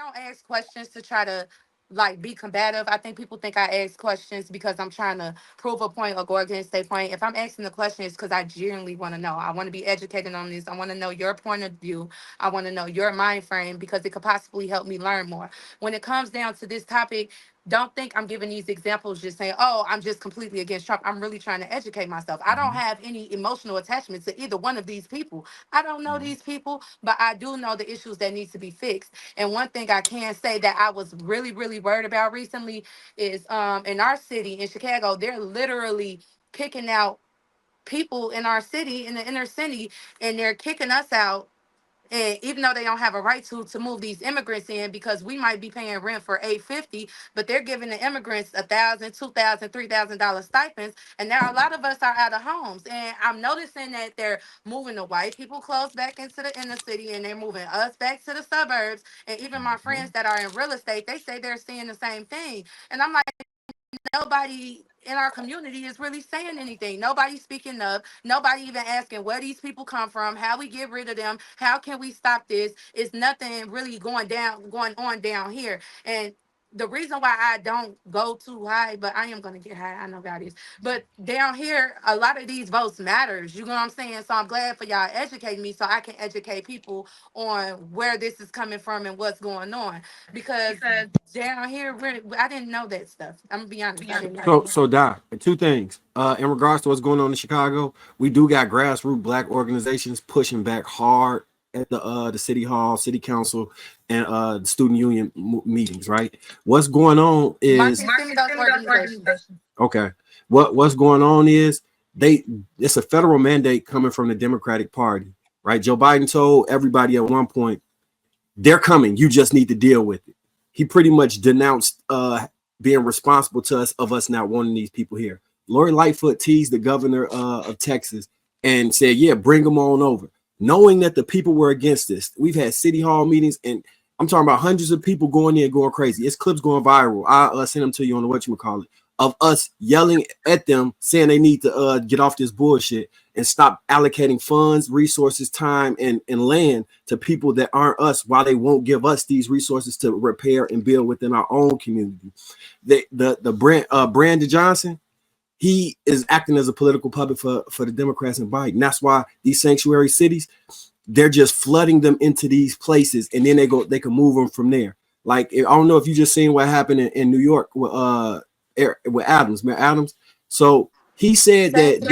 don't ask questions to try to like be combative. I think people think I ask questions because I'm trying to prove a point or go against their point. If I'm asking the question, it's because I genuinely want to know. I want to be educated on this. I want to know your point of view. I want to know your mind frame because it could possibly help me learn more. When it comes down to this topic, don't think I'm giving these examples just saying, oh, I'm just completely against Trump. I'm really trying to educate myself. I don't have any emotional attachment to either one of these people. I don't know these people, but I do know the issues that need to be fixed. And one thing I can say that I was really, really worried about recently is in our city in Chicago, they're literally picking out people in our city, in the inner city, and they're kicking us out. And even though they don't have a right to move these immigrants in, because we might be paying rent for $850, but they're giving the immigrants $1,000, $2,000, $3,000 stipends, and now a lot of us are out of homes. And I'm noticing that they're moving the white people close back into the inner city, and they're moving us back to the suburbs. And even my friends that are in real estate, they say they're seeing the same thing. And I'm like, nobody in our community is really saying anything. Nobody's speaking up. Nobody even asking where these people come from, how we get rid of them, how can we stop this? It's nothing really going on down here. And the reason why I don't go too high, but I am gonna get high. I know God is. But down here, a lot of these votes matters. You know what I'm saying? So I'm glad for y'all educating me so I can educate people on where this is coming from and what's going on. Because down here, I didn't know that stuff. I'm gonna be honest. I didn't know. So Doc, two things. In regards to what's going on in Chicago, we do got grassroots black organizations pushing back hard at the city hall, city council, and the student union meetings. Right. What's going on is Marcus, send me those organizations. okay. What's going on is it's a federal mandate coming from the Democratic Party. Right. Joe Biden told everybody at one point, they're coming. You just need to deal with it. He pretty much denounced being responsible to us not wanting these people here. Lori Lightfoot teased the governor of Texas and said, yeah, bring them on over. Knowing that the people were against this. We've had city hall meetings, and I'm talking about hundreds of people going in, going crazy. It's clips going viral. I'll send them to you on the whatchamacallit, of us yelling at them, saying they need to get off this bullshit and stop allocating funds, resources, time, and land to people that aren't us, while they won't give us these resources to repair and build within our own community. Brandon Johnson, he is acting as a political puppet for the Democrats and Biden. That's why these sanctuary cities, they're just flooding them into these places, and then they can move them from there. Like, I don't know if you just seen what happened in New York with Mayor Adams. So he said that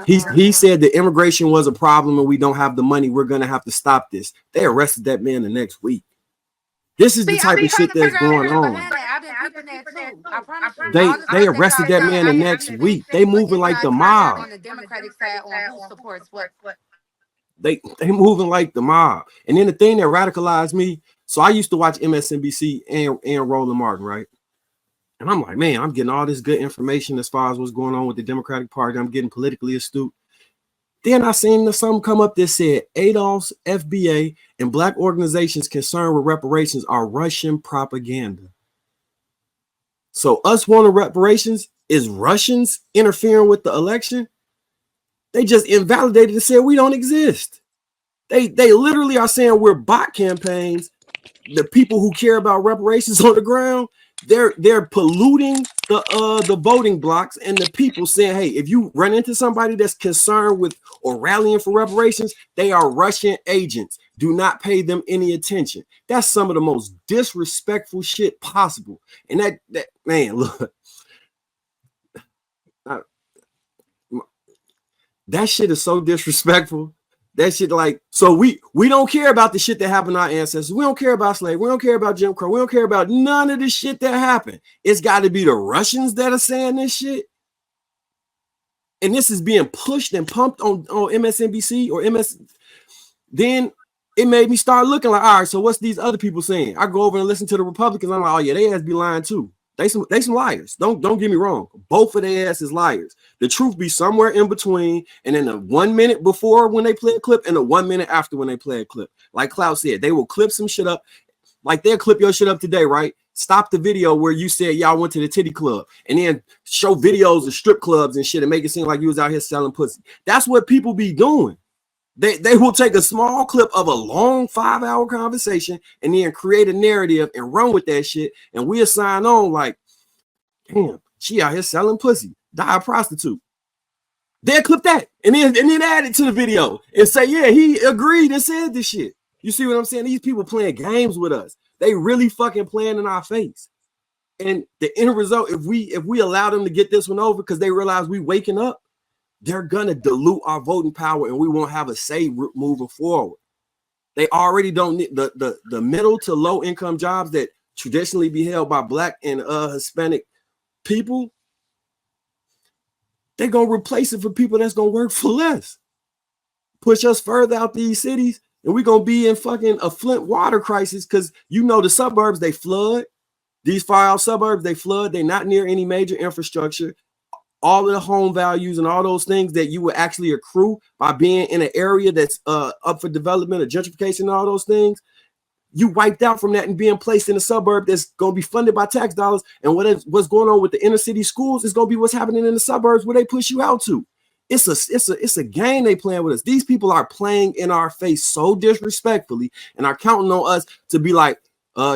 he said the immigration was a problem and we don't have the money. We're gonna have to stop this. They arrested that man the next week. This is the type of shit that's going on. They arrested that man the next week. They moving like the mob. On the Democratic side, on who supports what. They moving like the mob. And then the thing that radicalized me, so I used to watch MSNBC and Roland Martin, right? And I'm like, man, I'm getting all this good information as far as what's going on with the Democratic Party. I'm getting politically astute. Then I seen something come up that said Adolph's FBA and black organizations concerned with reparations are Russian propaganda. So us wanting reparations is Russians interfering with the election? They just invalidated and said we don't exist. They literally are saying we're bot campaigns. The people who care about reparations on the ground, they're polluting the voting blocks, and the people saying, hey, if you run into somebody that's concerned with or rallying for reparations, they are Russian agents. Do not pay them any attention. That's some of the most disrespectful shit possible. And that man, look, that shit is so disrespectful. That shit, like, so we don't care about the shit that happened to our ancestors. We don't care about slavery. We don't care about Jim Crow. We don't care about none of the shit that happened. It's got to be the Russians that are saying this shit. And this is being pushed and pumped on MSNBC or MS. Then it made me start looking like, all right, so what's these other people saying? I go over and listen to the Republicans. I'm like, oh yeah, they ass be lying too. They some liars. Don't get me wrong. Both of their ass is liars. The truth be somewhere in between, and in the 1 minute before when they play a clip and the 1 minute after when they play a clip. Like Cloud said, they will clip some shit up. Like they'll clip your shit up today, right? Stop the video where you said y'all went to the titty club and then show videos of strip clubs and shit and make it seem like you was out here selling pussy. That's what people be doing. They will take a small clip of a long 5-hour conversation and then create a narrative and run with that shit. And we assign on like, damn, she out here selling pussy, die a prostitute. They'll clip that and then add it to the video and say, yeah, he agreed and said this shit. You see what I'm saying? These people playing games with us. They really fucking playing in our face. And the end result, if we allow them to get this one over because they realize we waking up, they're gonna dilute our voting power and we won't have a say moving forward. They already don't need the middle to low income jobs that traditionally be held by Black and Hispanic people. They're gonna replace it for people that's gonna work for less, push us further out these cities, and we're gonna be in fucking a Flint water crisis because you know the suburbs they flood. These far out suburbs they flood. They're not near any major infrastructure. All of the home values and all those things that you would actually accrue by being in an area that's up for development or gentrification and all those things, you wiped out from that and being placed in a suburb that's going to be funded by tax dollars. And what's going on with the inner city schools is going to be what's happening in the suburbs where they push you out to. It's a game they playing with us. These people are playing in our face so disrespectfully and are counting on us to be like,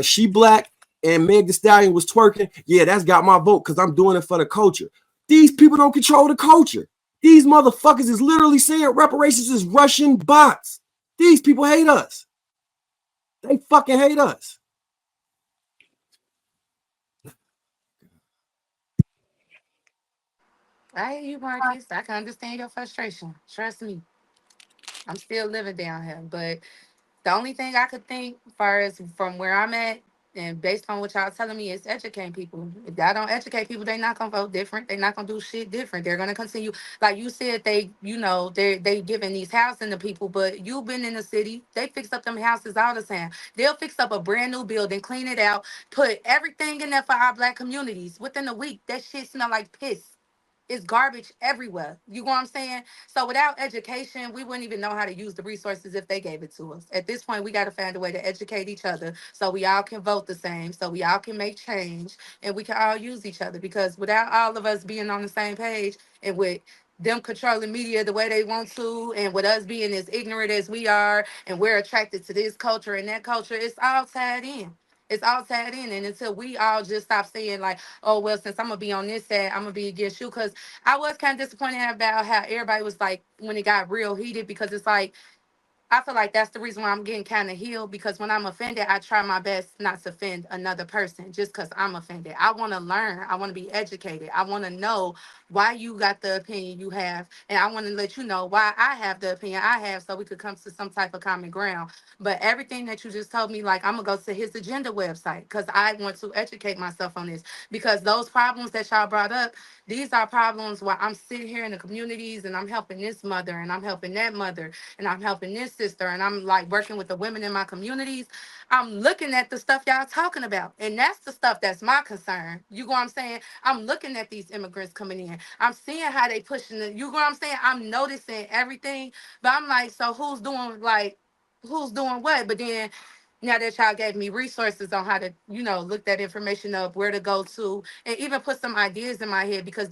she Black and Meg Thee Stallion was twerking. Yeah, that's got my vote because I'm doing it for the culture. These people don't control the culture. These motherfuckers is literally saying reparations is Russian bots. These people hate us. They fucking hate us. I hear you, Marcus. I can understand your frustration. Trust me. I'm still living down here. But the only thing I could think, as far as from where I'm at, and based on what y'all telling me, is educating people. If y'all don't educate people, they not gonna vote different. They not gonna do shit different. They're gonna continue, like you said. They giving these housing to people, but you've been in the city. They fix up them houses all the time. They'll fix up a brand new building, clean it out, put everything in there for our Black communities. Within a week, that shit smell like piss. It's garbage everywhere. You know what I'm saying? So without education, we wouldn't even know how to use the resources if they gave it to us. At this point, we got to find a way to educate each other so we all can vote the same, so we all can make change, and we can all use each other. Because without all of us being on the same page and with them controlling media the way they want to, and with us being as ignorant as we are, and we're attracted to this culture and that culture, it's all tied in. It's all tied in. And until we all just stop saying, like, oh, well, since I'm going to be on this side, I'm going to be against you. Because I was kind of disappointed about how everybody was like, when it got real heated, because it's like, I feel like that's the reason why I'm getting kind of healed, because when I'm offended, I try my best not to offend another person just because I'm offended. I want to learn. I want to be educated. I want to know why you got the opinion you have. And I want to let you know why I have the opinion I have, so we could come to some type of common ground. But everything that you just told me, like, I'm going to go to his agenda website because I want to educate myself on this. Because those problems that y'all brought up, these are problems where I'm sitting here in the communities and I'm helping this mother and I'm helping that mother and I'm helping this sister and I'm like working with the women in my communities. I'm looking at the stuff y'all talking about. And that's the stuff that's my concern. You know what I'm saying? I'm looking at these immigrants coming in. I'm seeing how they pushing it. You know what I'm saying? I'm noticing everything. But I'm like, so who's doing what? But then now that y'all gave me resources on how to, look that information up, where to go to, and even put some ideas in my head, because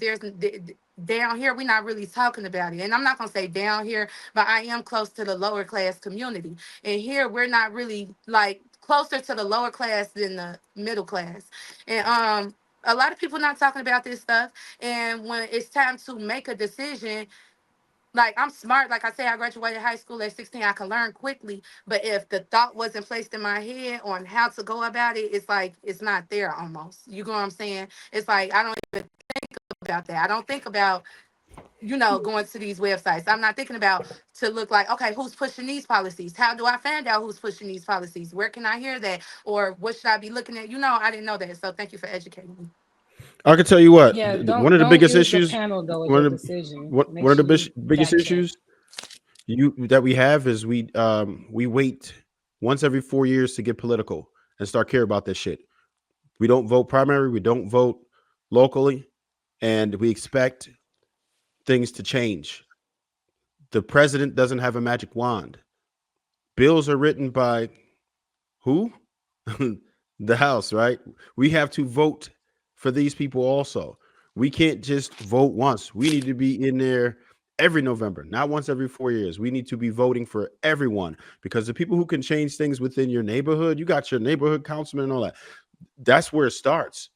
down here we're not really talking about it. And I'm not gonna say down here, but I am close to the lower class community, and here we're not really like closer to the lower class than the middle class, and a lot of people not talking about this stuff. And when it's time to make a decision, like, I'm smart. Like I say, I graduated high school at 16. I can learn quickly. But if the thought wasn't placed in my head on how to go about it, it's like it's not there almost. You know what I'm saying? It's like I don't even think about that. I don't think about, going to these websites. I'm not thinking about to look like, okay, who's pushing these policies? How do I find out who's pushing these policies? Where can I hear that? Or what should I be looking at? I didn't know that. So thank you for educating me. I can tell you what, Yeah, one of the don't biggest use the issues, panel though as your one of the decision. what Make one of the sure you biggest fact check. issues you that we have is we wait once every 4 years to get political and start care about this shit. We don't vote primary, we don't vote locally, and we expect things to change. The president doesn't have a magic wand. Bills are written by who? The House, right? We have to vote for these people also. We can't just vote once. We need to be in there every November, not once every 4 years. We need to be voting for everyone, because the people who can change things within your neighborhood, you got your neighborhood councilman and all that. That's where it starts.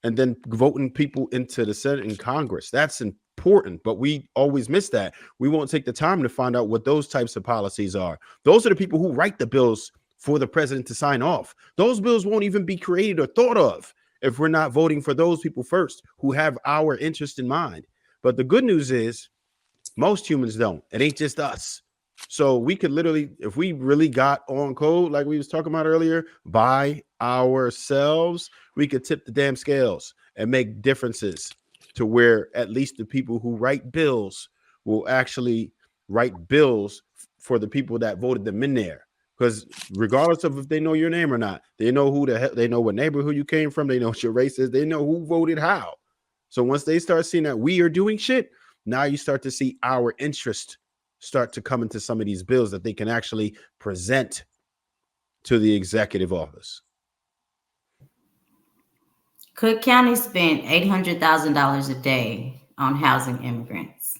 And then voting people into the Senate and Congress. That's important, but we always miss that. We won't take the time to find out what those types of policies are. Those are the people who write the bills for the president to sign off. Those bills won't even be created or thought of if we're not voting for those people first who have our interest in mind. But the good news is most humans don't. It ain't just us. So we could literally, if we really got on code, like we was talking about earlier, by ourselves, we could tip the damn scales and make differences to where at least the people who write bills will actually write bills for the people that voted them in there. Because regardless of if they know your name or not, they know who the hell, they know what neighborhood you came from, they know what your race is, they know who voted how. So once they start seeing that we are doing shit, now you start to see our interest start to come into some of these bills that they can actually present to the executive office. Cook County spent $800,000 a day on housing immigrants.